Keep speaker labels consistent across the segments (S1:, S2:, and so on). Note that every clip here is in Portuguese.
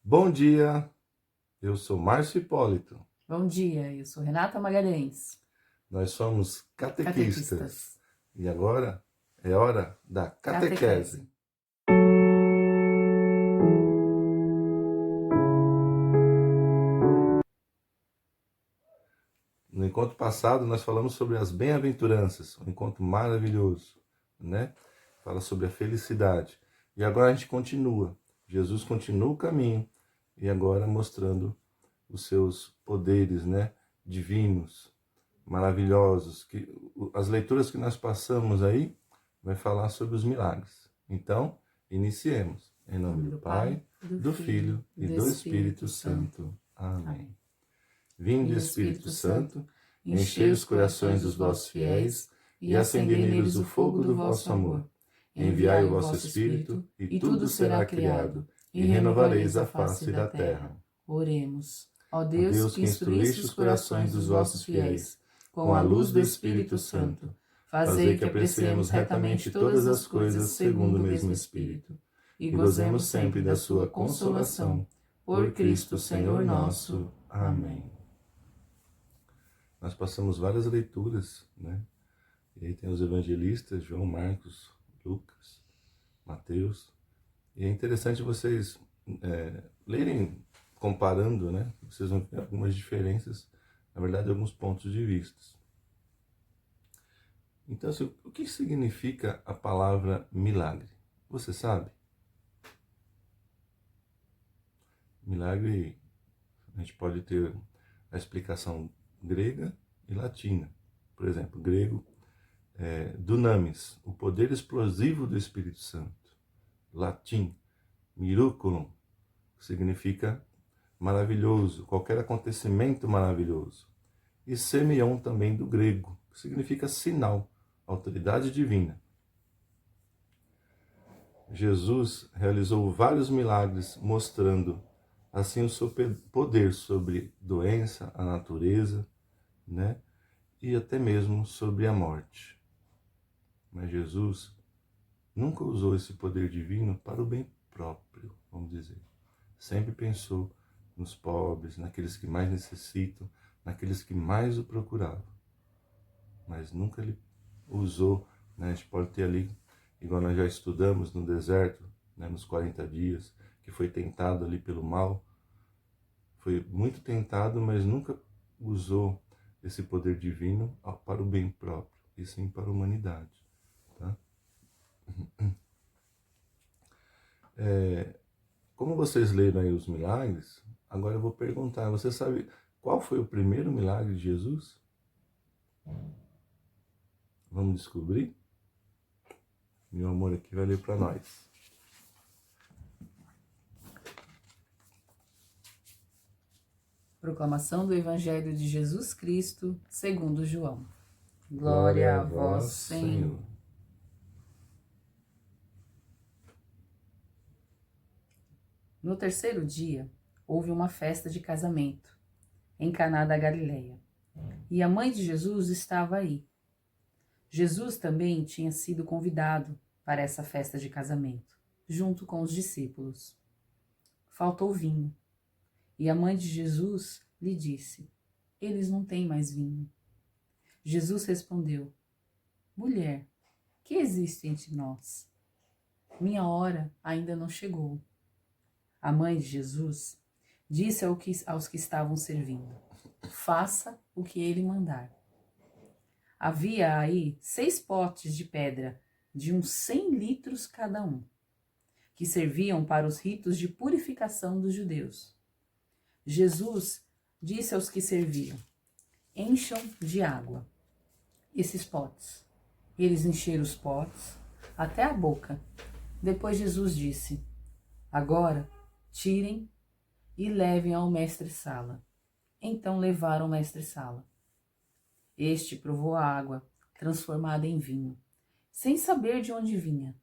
S1: Bom dia, eu sou Márcio Hipólito.
S2: Bom dia, eu sou Renata Magalhães.
S1: Nós somos catequistas.
S2: Catequistas.
S1: E agora é hora da catequese. No encontro passado nós falamos sobre as bem-aventuranças, um encontro maravilhoso, né? Fala sobre a felicidade. E agora a gente continua. Jesus continua o caminho e agora mostrando os seus poderes, né, divinos, maravilhosos, que as leituras que nós passamos aí vai falar sobre os milagres. Então, iniciemos. Em nome do Pai, do Filho e do Espírito Santo. Amém. Vinde, Espírito Santo, enchei os corações dos vossos fiéis e acendei neles o fogo do vosso amor. Enviai o vosso Espírito e tudo será criado, e renovareis a face da terra.
S2: Oremos. Ó
S1: Deus que instruíste os corações dos vossos fiéis, com a luz do Espírito Santo, fazei que apreciemos retamente todas as coisas segundo o mesmo Espírito, e gozemos sempre da sua consolação. Por Cristo Senhor nosso. Amém. Nós passamos várias leituras, né? E aí tem os evangelistas, João, Marcos, Lucas, Mateus. E é interessante vocês lerem comparando, né? Vocês vão ver algumas diferenças, na verdade, alguns pontos de vista. Então, assim, o que significa a palavra milagre? Você sabe? Milagre, a gente pode ter a explicação grega e latina. Por exemplo, grego, dunamis, o poder explosivo do Espírito Santo. Latim, miraculum, que significa maravilhoso, qualquer acontecimento maravilhoso. E semeion também do grego, que significa sinal, autoridade divina. Jesus realizou vários milagres mostrando assim o seu poder sobre doença, a natureza, né? E até mesmo sobre a morte. Mas Jesus nunca usou esse poder divino para o bem próprio, vamos dizer. Sempre pensou nos pobres, naqueles que mais necessitam, naqueles que mais o procuravam. Mas nunca ele usou, né? A gente pode ter ali, igual nós já estudamos no deserto, né, nos 40 dias, que foi tentado ali pelo mal. Foi muito tentado, mas nunca usou esse poder divino para o bem próprio, e sim para a humanidade. Tá? Como vocês leram aí os milagres, agora eu vou perguntar, você sabe qual foi o primeiro milagre de Jesus? Vamos descobrir? Meu amor aqui vai ler para nós.
S2: Proclamação do Evangelho de Jesus Cristo, segundo João. Glória a vós, Senhor. No terceiro dia, houve uma festa de casamento, em Caná da Galileia, e a mãe de Jesus estava aí. Jesus também tinha sido convidado para essa festa de casamento, junto com os discípulos. Faltou vinho, e a mãe de Jesus lhe disse: eles não têm mais vinho. Jesus respondeu: mulher, que existe entre nós? Minha hora ainda não chegou. A mãe de Jesus disse aos que estavam servindo: faça o que ele mandar. Havia aí 6 potes de pedra, de uns 100 litros cada um, que serviam para os ritos de purificação dos judeus. Jesus disse aos que serviam: encham de água esses potes. Eles encheram os potes até a boca. Depois Jesus disse: agora tirem e levem ao mestre-sala. Então levaram o mestre-sala. Este provou a água, transformada em vinho, sem saber de onde vinha.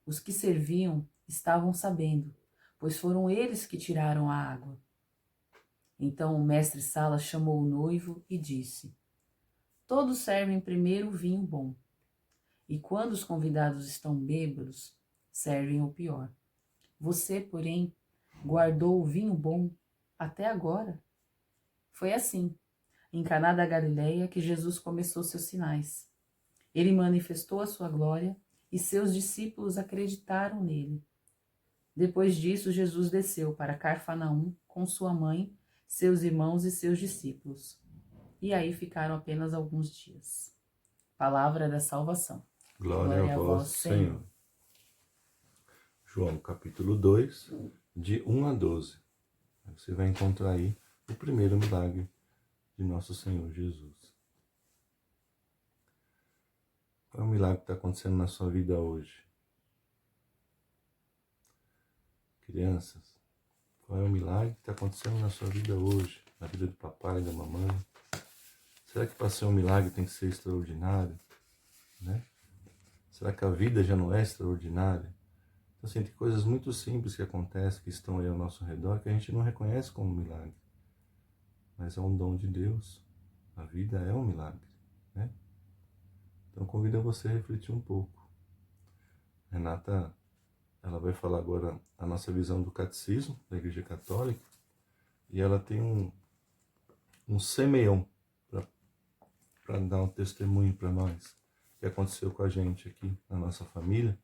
S2: Os que serviam estavam sabendo, pois foram eles que tiraram a água. Então o mestre-sala chamou o noivo e disse: todos servem primeiro o vinho bom, e quando os convidados estão bêbados, servem o pior. Você, porém, guardou o vinho bom até agora? Foi assim, em Caná da Galileia, que Jesus começou seus sinais. Ele manifestou a sua glória e seus discípulos acreditaram nele. Depois disso, Jesus desceu para Cafarnaum com sua mãe, seus irmãos e seus discípulos. E aí ficaram apenas alguns dias. Palavra da salvação.
S1: Glória a vós, Senhor. João capítulo 2, de 1 a 12. Você vai encontrar aí o primeiro milagre de nosso Senhor Jesus. Qual é o milagre que está acontecendo na sua vida hoje? Crianças, qual é o milagre que está acontecendo na sua vida hoje? Na vida do papai, da mamãe? Será que para ser um milagre tem que ser extraordinário? Né? Será que a vida já não é extraordinária? Então, assim, tem coisas muito simples que acontecem, que estão aí ao nosso redor, que a gente não reconhece como milagre. Mas é um dom de Deus. A vida é um milagre, né? Então, convido você a refletir um pouco. Renata, ela vai falar agora a nossa visão do catecismo da Igreja Católica, e ela tem um semeião para dar um testemunho para nós, que aconteceu com a gente aqui na nossa família,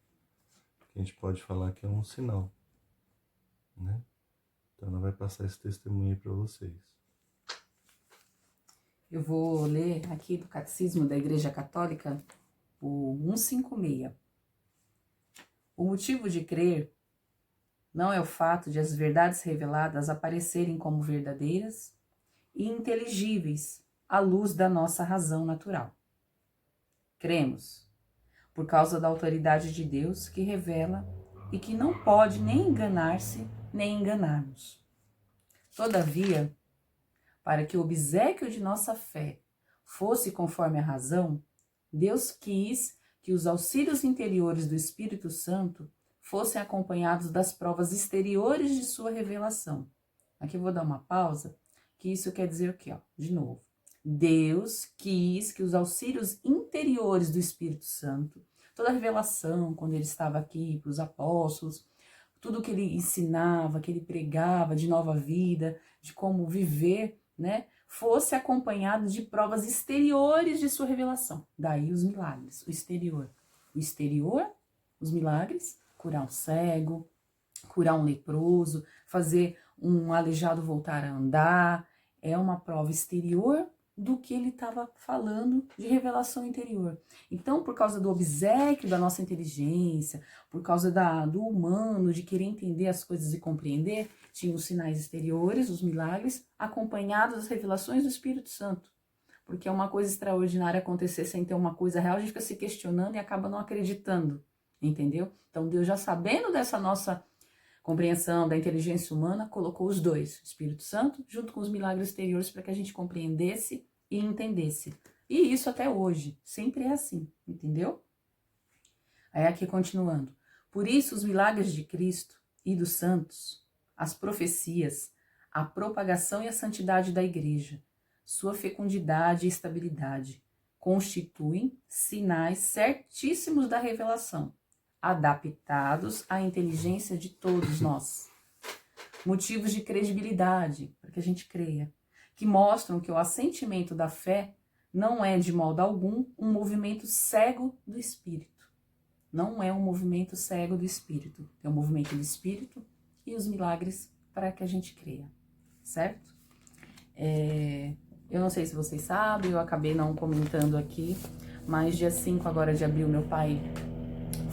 S1: que a gente pode falar que é um sinal, né? Então ela vai passar esse testemunho para vocês.
S2: Eu vou ler aqui do Catecismo da Igreja Católica, o 156. O motivo de crer não é o fato de as verdades reveladas aparecerem como verdadeiras e inteligíveis à luz da nossa razão natural. Cremos, por causa da autoridade de Deus que revela e que não pode nem enganar-se nem enganar-nos. Todavia, para que o obséquio de nossa fé fosse conforme a razão, Deus quis que os auxílios interiores do Espírito Santo fossem acompanhados das provas exteriores de sua revelação. Aqui eu vou dar uma pausa, que isso quer dizer o quê? De novo. Deus quis que os auxílios interiores do Espírito Santo, toda a revelação, quando ele estava aqui para os apóstolos, tudo que ele ensinava, que ele pregava de nova vida, de como viver, né, fosse acompanhado de provas exteriores de sua revelação. Daí os milagres, o exterior. O exterior, os milagres, curar um cego, curar um leproso, fazer um aleijado voltar a andar, é uma prova exterior do que ele estava falando de revelação interior. Então, por causa do obséquio da nossa inteligência, por causa do humano, de querer entender as coisas e compreender, tinha os sinais exteriores, os milagres, acompanhados das revelações do Espírito Santo. Porque é uma coisa extraordinária acontecer sem ter uma coisa real, a gente fica se questionando e acaba não acreditando, entendeu? Então, Deus, já sabendo dessa nossa compreensão da inteligência humana, colocou os dois, o Espírito Santo, junto com os milagres exteriores, para que a gente compreendesse e entendesse. E isso até hoje, sempre é assim, entendeu? Aí aqui continuando. Por isso, os milagres de Cristo e dos santos, as profecias, a propagação e a santidade da Igreja, sua fecundidade e estabilidade, constituem sinais certíssimos da revelação, adaptados à inteligência de todos nós. Motivos de credibilidade, para que a gente creia, que mostram que o assentimento da fé não é de modo algum um movimento cego do Espírito. Não é um movimento cego do Espírito. É um movimento do Espírito e os milagres para que a gente creia, certo? Eu não sei se vocês sabem, eu acabei não comentando aqui, mas dia 5 agora de abril meu pai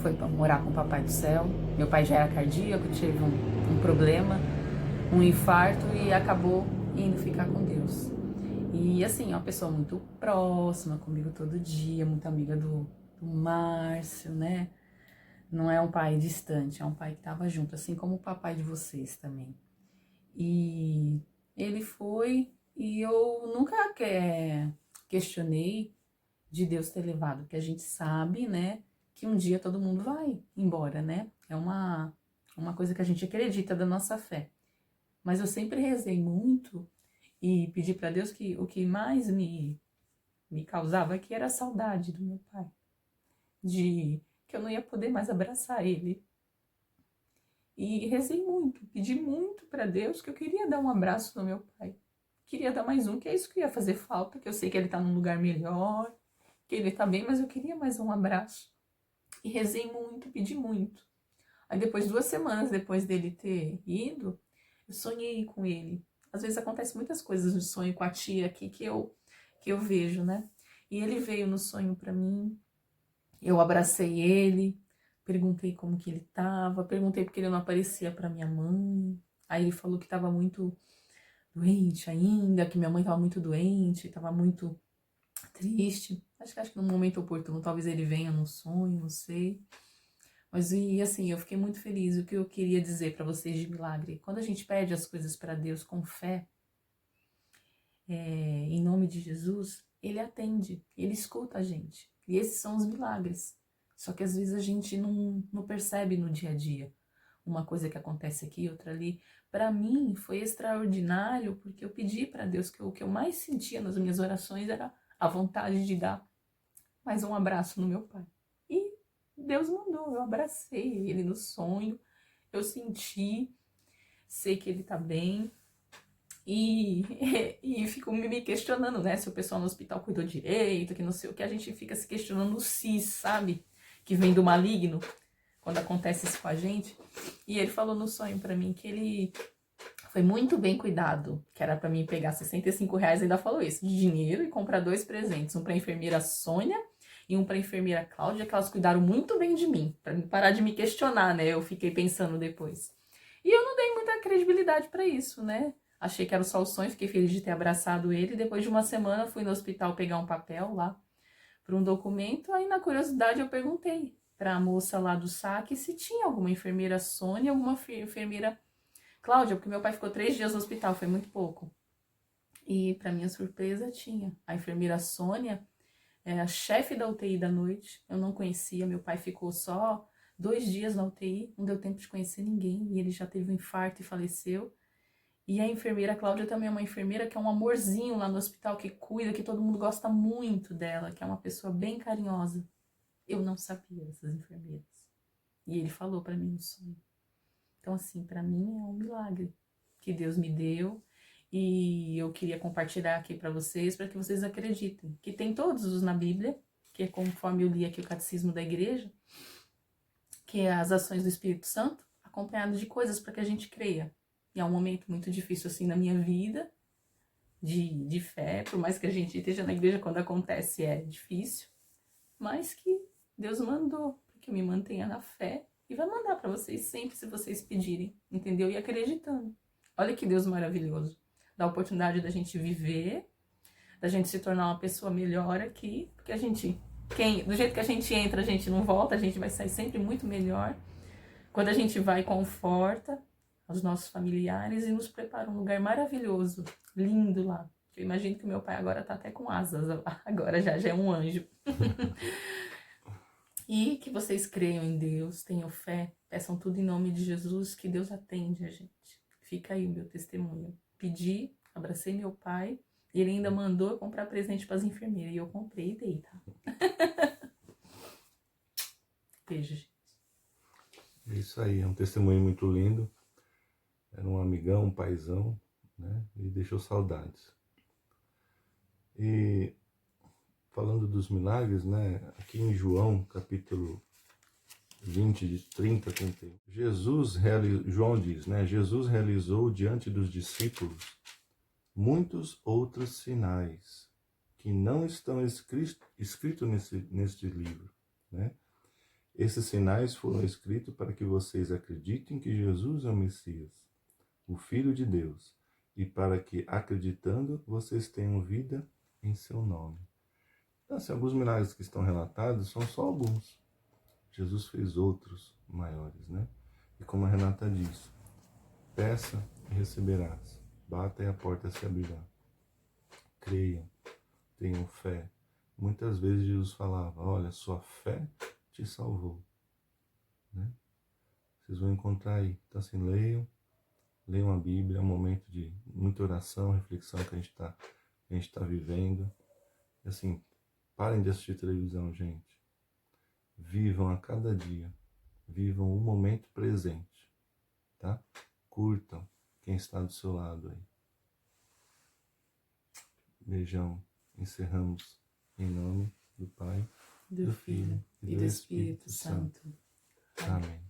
S2: foi morar com o Papai do Céu. Meu pai já era cardíaco, teve um problema, um infarto e acabou indo ficar com Deus. E assim, é uma pessoa muito próxima comigo todo dia, muito amiga do Márcio, né? Não é um pai distante, é um pai que estava junto, assim como o papai de vocês também. E ele foi, e eu nunca questionei de Deus ter levado, porque a gente sabe, né, que um dia todo mundo vai embora, né? É uma coisa que a gente acredita da nossa fé. Mas eu sempre rezei muito e pedi para Deus que o que mais me causava aqui era a saudade do meu pai. De que eu não ia poder mais abraçar ele. E rezei muito, pedi muito para Deus que eu queria dar um abraço no meu pai. Queria dar mais um, que é isso que ia fazer falta, que eu sei que ele tá num lugar melhor, que ele tá bem, mas eu queria mais um abraço. E rezei muito, pedi muito. Aí depois, 2 semanas depois dele ter ido, eu sonhei com ele. Às vezes acontecem muitas coisas no sonho com a tia aqui que eu vejo, né? E ele veio no sonho para mim, eu abracei ele, perguntei como que ele tava, perguntei porque ele não aparecia para minha mãe. Aí ele falou que tava muito doente ainda, que minha mãe tava muito doente, tava muito triste. Acho que no momento oportuno, talvez ele venha no sonho, não sei. Mas e assim, eu fiquei muito feliz. O que eu queria dizer para vocês de milagre, quando a gente pede as coisas para Deus com fé, em nome de Jesus, ele atende, ele escuta a gente. E esses são os milagres. Só que às vezes a gente não percebe no dia a dia. Uma coisa que acontece aqui, outra ali. Para mim foi extraordinário, porque eu pedi para Deus que o que eu mais sentia nas minhas orações era a vontade de dar mais um abraço no meu pai. E Deus mandou, eu abracei ele no sonho, eu senti, sei que ele tá bem. E, e fico me questionando, né, se o pessoal no hospital cuidou direito, que não sei o que, a gente fica se questionando o cis, sabe? Que vem do maligno, quando acontece isso com a gente. E ele falou no sonho pra mim que ele foi muito bem cuidado, que era pra mim pegar R$ 65, ainda falou isso, de dinheiro, e comprar 2 presentes, um pra enfermeira Sônia e um pra enfermeira Cláudia, que elas cuidaram muito bem de mim, pra não parar de me questionar, né? Eu fiquei pensando depois. E eu não dei muita credibilidade pra isso, né? Achei que era só o sonho, fiquei feliz de ter abraçado ele. Depois de uma semana, fui no hospital pegar um papel lá para um documento. Aí, na curiosidade, eu perguntei para a moça lá do saque se tinha alguma enfermeira Sônia, alguma enfermeira Cláudia, porque meu pai ficou 3 dias no hospital, foi muito pouco. E, para minha surpresa, tinha. A enfermeira Sônia é a chefe da UTI da noite. Eu não conhecia, meu pai ficou só 2 dias na UTI, não deu tempo de conhecer ninguém. E ele já teve um infarto e faleceu. E a enfermeira Cláudia também é uma enfermeira que é um amorzinho lá no hospital, que cuida, que todo mundo gosta muito dela, que é uma pessoa bem carinhosa. Eu não sabia dessas enfermeiras. E ele falou para mim no sonho. Então, assim, para mim é um milagre que Deus me deu. E eu queria compartilhar aqui para que vocês acreditem. Que tem todos os na Bíblia, que é conforme eu li aqui o Catecismo da Igreja, que é as ações do Espírito Santo, acompanhado de coisas para que a gente creia. E é um momento muito difícil assim na minha vida, de fé, por mais que a gente esteja na igreja, quando acontece é difícil, mas que Deus mandou para que eu me mantenha na fé e vai mandar para vocês sempre se vocês pedirem, entendeu? E acreditando. Olha que Deus maravilhoso. Dá a oportunidade da gente viver, da gente se tornar uma pessoa melhor aqui, porque do jeito que a gente entra, a gente não volta, a gente vai sair sempre muito melhor. Quando a gente vai, conforta os nossos familiares e nos prepara um lugar maravilhoso, lindo lá. Eu imagino que o meu pai agora tá até com asas lá, agora já é um anjo. E que vocês creiam em Deus, tenham fé, peçam tudo em nome de Jesus, que Deus atende a gente. Fica aí o meu testemunho. Pedi, abracei meu pai, e ele ainda mandou eu comprar presente para as enfermeiras, e eu comprei e dei, tá? Beijo, gente.
S1: Isso aí, é um testemunho muito lindo. Era um amigão, um paizão, né? E deixou saudades. E falando dos milagres, né? Aqui em João, capítulo 20, de 30 a 31. João diz, né? Jesus realizou diante dos discípulos muitos outros sinais que não estão escritos neste livro, né? Esses sinais foram escritos para que vocês acreditem que Jesus é o Messias, o Filho de Deus, e para que, acreditando, vocês tenham vida em seu nome. Então, assim, alguns milagres que estão relatados são só alguns. Jesus fez outros maiores, né? E como a Renata diz, peça e receberás, bata e a porta se abrirá. Creiam, tenham fé. Muitas vezes Jesus falava, olha, sua fé te salvou, né? Vocês vão encontrar aí. Então, assim, leiam a Bíblia, é um momento de muita oração, reflexão que a gente tá vivendo. E, assim, parem de assistir televisão, gente. Vivam a cada dia. Vivam o momento presente. tá? Curtam quem está do seu lado aí. Beijão. Encerramos em nome do Pai,
S2: do Filho e do Espírito Santo.
S1: Amém.